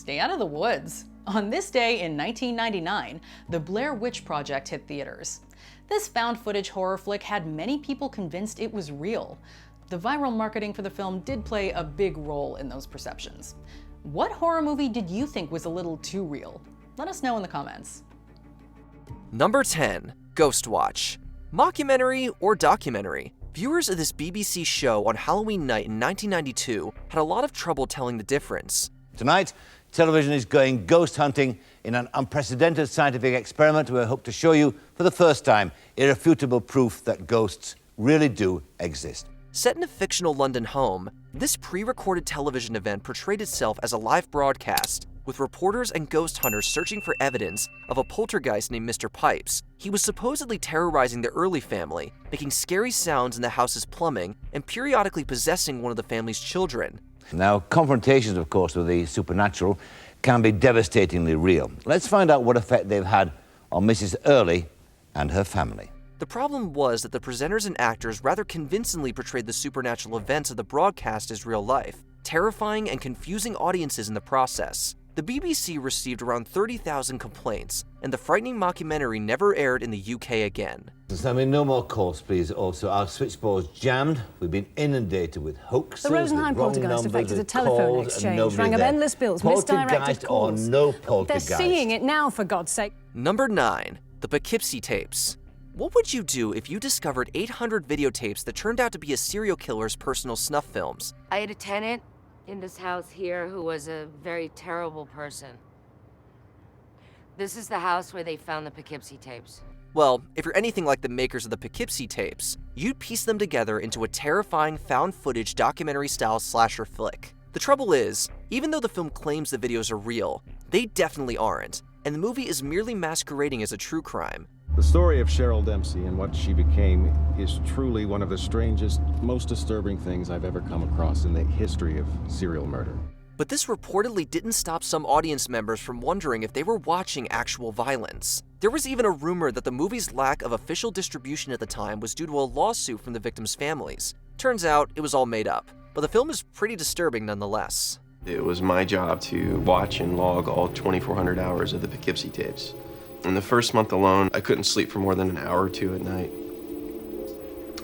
Stay out of the woods. On this day in 1999, the Blair Witch Project hit theaters. This found footage horror flick had many people convinced it was real. The viral marketing for the film did play a big role in those perceptions. What horror movie did you think was a little too real? Let us know in the comments. Number 10. Ghostwatch. Mockumentary or documentary? Viewers of this BBC show on Halloween night in 1992 had a lot of trouble telling the difference. Tonight, television is going ghost hunting in an unprecedented scientific experiment where we hope to show you, for the first time, irrefutable proof that ghosts really do exist. Set in a fictional London home, this pre-recorded television event portrayed itself as a live broadcast, with reporters and ghost hunters searching for evidence of a poltergeist named Mr. Pipes. He was supposedly terrorizing the Early family, making scary sounds in the house's plumbing, and periodically possessing one of the family's children. Now, confrontations, of course, with the supernatural can be devastatingly real. Let's find out what effect they've had on Mrs. Early and her family. The problem was that the presenters and actors rather convincingly portrayed the supernatural events of the broadcast as real life, terrifying and confusing audiences in the process. The BBC received around 30,000 complaints, and the frightening mockumentary never aired in the UK again. No more calls, please. Also, our switchboard's jammed. We've been inundated with hoaxes. The Rosenheim poltergeist affected a telephone exchange, rang up endless bills, misdirected calls. Or no poltergeist. They're seeing it now, for God's sake. Number 9. The Poughkeepsie Tapes. What would you do if you discovered 800 videotapes that turned out to be a serial killer's personal snuff films? I had a tenant in this house here who was a very terrible person. This is the house where they found the Poughkeepsie tapes. Well, if you're anything like the makers of the Poughkeepsie Tapes, you'd piece them together into a terrifying found-footage documentary-style slasher flick. The trouble is, even though the film claims the videos are real, they definitely aren't, and the movie is merely masquerading as a true crime. The story of Cheryl Dempsey and what she became is truly one of the strangest, most disturbing things I've ever come across in the history of serial murder. But this reportedly didn't stop some audience members from wondering if they were watching actual violence. There was even a rumor that the movie's lack of official distribution at the time was due to a lawsuit from the victims' families. Turns out it was all made up, but the film is pretty disturbing nonetheless. It was my job to watch and log all 2,400 hours of the Poughkeepsie tapes. In the first month alone, I couldn't sleep for more than an hour or two at night.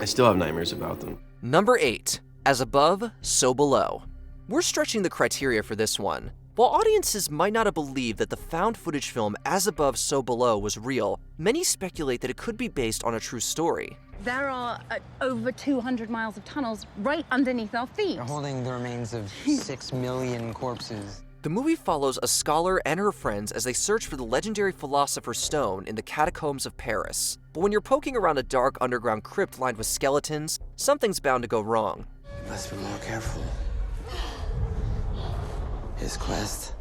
I still have nightmares about them. Number 8. As above, so below. We're stretching the criteria for this one. While audiences might not have believed that the found footage film As Above, So Below was real, many speculate that it could be based on a true story. There are over 200 miles of tunnels right underneath our feet. They're holding the remains of 6 million corpses. The movie follows a scholar and her friends as they search for the legendary philosopher's stone in the catacombs of Paris. But when you're poking around a dark underground crypt lined with skeletons, something's bound to go wrong. You must be more careful. His quest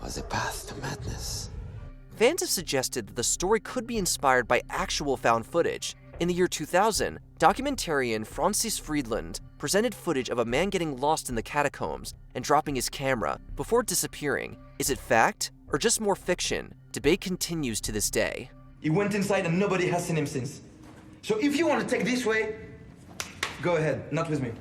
was a path to madness. Fans have suggested that the story could be inspired by actual found footage. In the year 2000, documentarian Francis Friedland presented footage of a man getting lost in the catacombs and dropping his camera before disappearing. Is it fact or just more fiction? Debate continues to this day. He went inside and nobody has seen him since. So if you want to take this way, go ahead, not with me.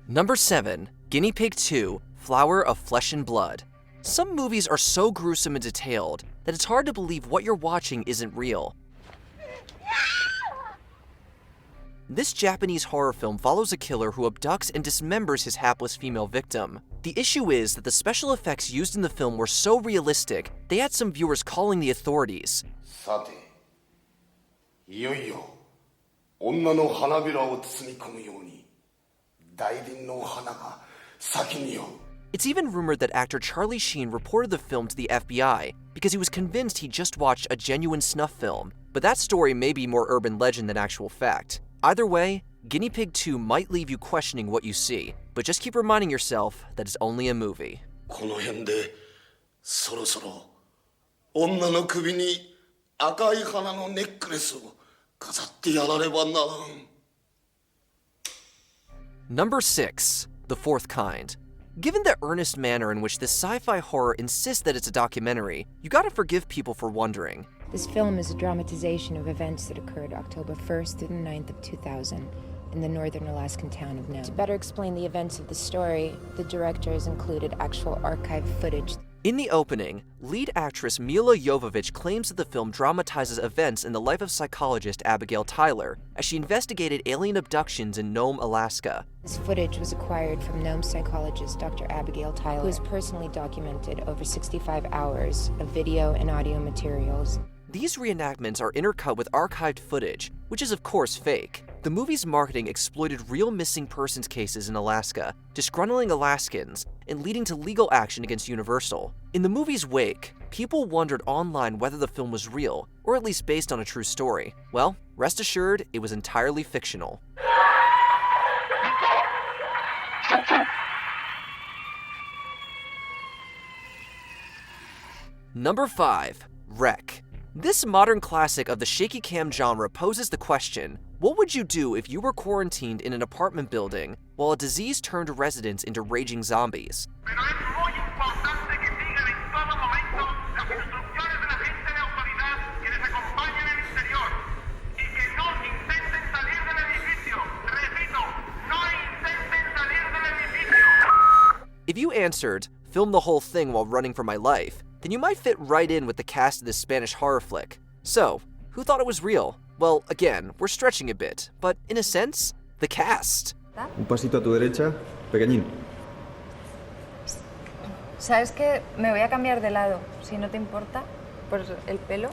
Number 7. Guinea Pig 2, Flower of Flesh and Blood. Some movies are so gruesome and detailed that it's hard to believe what you're watching isn't real. This Japanese horror film follows a killer who abducts and dismembers his hapless female victim. The issue is that the special effects used in the film were so realistic, they had some viewers calling the authorities. It's even rumored that actor Charlie Sheen reported the film to the FBI because he was convinced he just watched a genuine snuff film, but that story may be more urban legend than actual fact. Either way, Guinea Pig 2 might leave you questioning what you see, but just keep reminding yourself that it's only a movie. Number 6. The Fourth Kind. Given the earnest manner in which this sci-fi horror insists that it's a documentary, you gotta forgive people for wondering. This film is a dramatization of events that occurred October 1st through the 9th of 2000 in the northern Alaskan town of Nome. To better explain the events of the story, the director has included actual archive footage. In the opening, lead actress Mila Jovovich claims that the film dramatizes events in the life of psychologist Abigail Tyler as she investigated alien abductions in Nome, Alaska. This footage was acquired from Nome psychologist Dr. Abigail Tyler, who has personally documented over 65 hours of video and audio materials. These reenactments are intercut with archived footage, which is of course fake. The movie's marketing exploited real missing persons cases in Alaska, disgruntling Alaskans, and leading to legal action against Universal. In the movie's wake, people wondered online whether the film was real, or at least based on a true story. Well, rest assured, it was entirely fictional. Number 5. Wreck. This modern classic of the shaky cam genre poses the question, what would you do if you were quarantined in an apartment building while a disease turned residents into raging zombies? If you answered, film the whole thing while running for my life, then you might fit right in with the cast of this Spanish horror flick. So, who thought it was real? Well, again, we're stretching a bit, but in a sense, the cast. Un pasito a tu derecha, pequeñín. ¿Sabes qué? Me voy a cambiar de lado, si no te importa, por el pelo.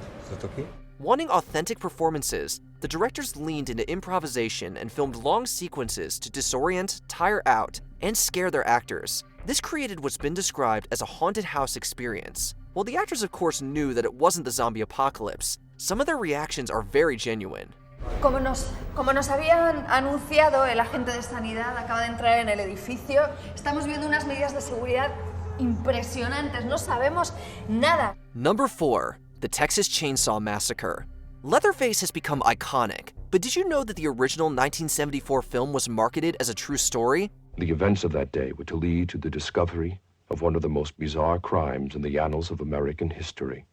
Wanting authentic performances, the directors leaned into improvisation and filmed long sequences to disorient, tire out, and scare their actors. This created what's been described as a haunted house experience. While the actors of course knew that it wasn't the zombie apocalypse, some of their reactions are very genuine. Como nos habían anunciado, el agente de sanidad acaba de entrar en el edificio. Estamos viendo unas medidas de seguridad impresionantes. No sabemos nada. Number 4. The Texas Chainsaw Massacre. Leatherface has become iconic, but did you know that the original 1974 film was marketed as a true story? The events of that day were to lead to the discovery of one of the most bizarre crimes in the annals of American history,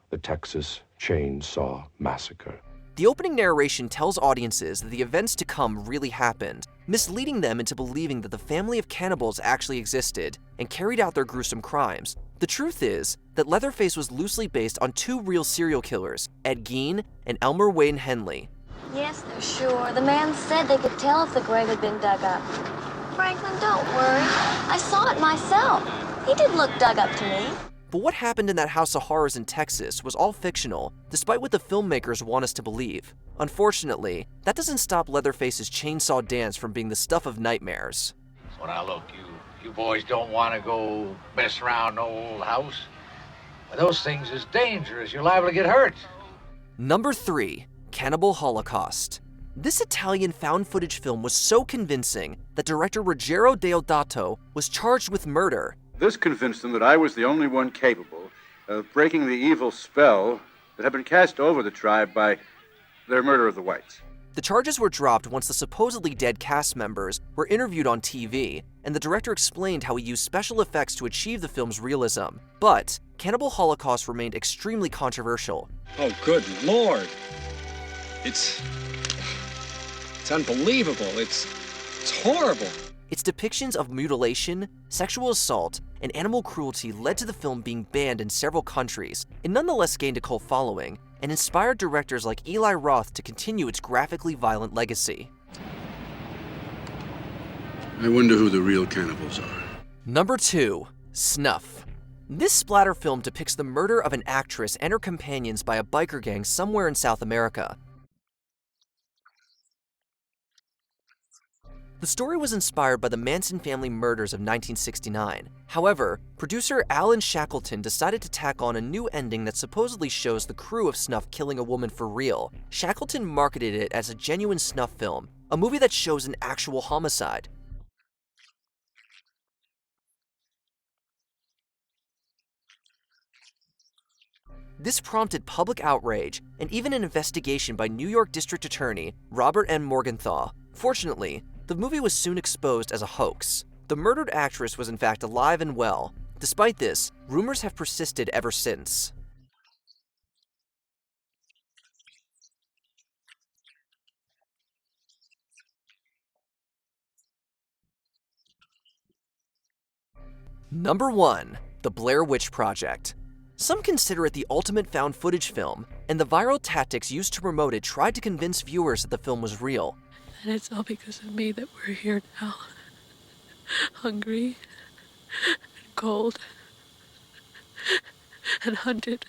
the Texas Chainsaw Massacre. The opening narration tells audiences that the events to come really happened, misleading them into believing that the family of cannibals actually existed and carried out their gruesome crimes. The truth is that Leatherface was loosely based on two real serial killers, Ed Gein and Elmer Wayne Henley. Yes, they're sure. The man said they could tell if the grave had been dug up. Franklin, don't worry. I saw it myself. He didn't look dug up to me. But what happened in that house of horrors in Texas was all fictional, despite what the filmmakers want us to believe. Unfortunately, that doesn't stop Leatherface's chainsaw dance from being the stuff of nightmares. So now look, you boys don't want to go mess around no old house. Those things is dangerous. You're liable to get hurt. Number 3. Cannibal Holocaust. This Italian found footage film was so convincing that director Ruggero Deodato was charged with murder. This convinced them that I was the only one capable of breaking the evil spell that had been cast over the tribe by their murder of the whites. The charges were dropped once the supposedly dead cast members were interviewed on TV, and the director explained how he used special effects to achieve the film's realism. But Cannibal Holocaust remained extremely controversial. Oh, good Lord. It's unbelievable. It's horrible. Its depictions of mutilation, sexual assault, and animal cruelty led to the film being banned in several countries. It nonetheless gained a cult following, and inspired directors like Eli Roth to continue its graphically violent legacy. I wonder who the real cannibals are. Number 2. Snuff. This splatter film depicts the murder of an actress and her companions by a biker gang somewhere in South America. The story was inspired by the Manson family murders of 1969. However, producer Alan Shackleton decided to tack on a new ending that supposedly shows the crew of Snuff killing a woman for real. Shackleton marketed it as a genuine Snuff film, a movie that shows an actual homicide. This prompted public outrage and even an investigation by New York District Attorney Robert M. Morgenthau. Fortunately, the movie was soon exposed as a hoax. The murdered actress was in fact alive and well. Despite this, rumors have persisted ever since. Number 1. the Blair Witch Project. Some consider it the ultimate found footage film, and the viral tactics used to promote it tried to convince viewers that the film was real. And it's all because of me that we're here now. Hungry, and cold, and hunted.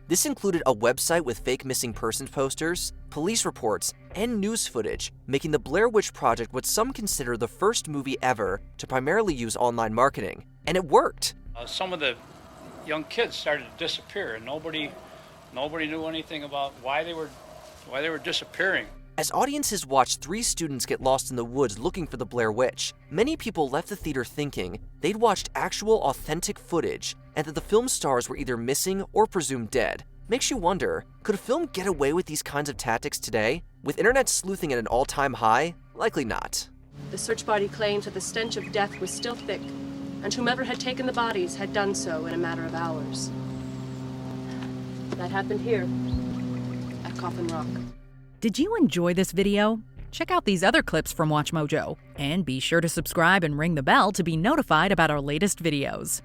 This included a website with fake missing persons posters, police reports, and news footage, making the Blair Witch Project what some consider the first movie ever to primarily use online marketing. And it worked. Some of the young kids started to disappear, and nobody knew anything about why they were disappearing. As audiences watched 3 students get lost in the woods looking for the Blair Witch, many people left the theater thinking they'd watched actual authentic footage and that the film stars were either missing or presumed dead. Makes you wonder, could a film get away with these kinds of tactics today? With internet sleuthing at an all-time high? Likely not. The search party claims that the stench of death was still thick, and whomever had taken the bodies had done so in a matter of hours. That happened here, at Coffin Rock. Did you enjoy this video? Check out these other clips from WatchMojo, and be sure to subscribe and ring the bell to be notified about our latest videos.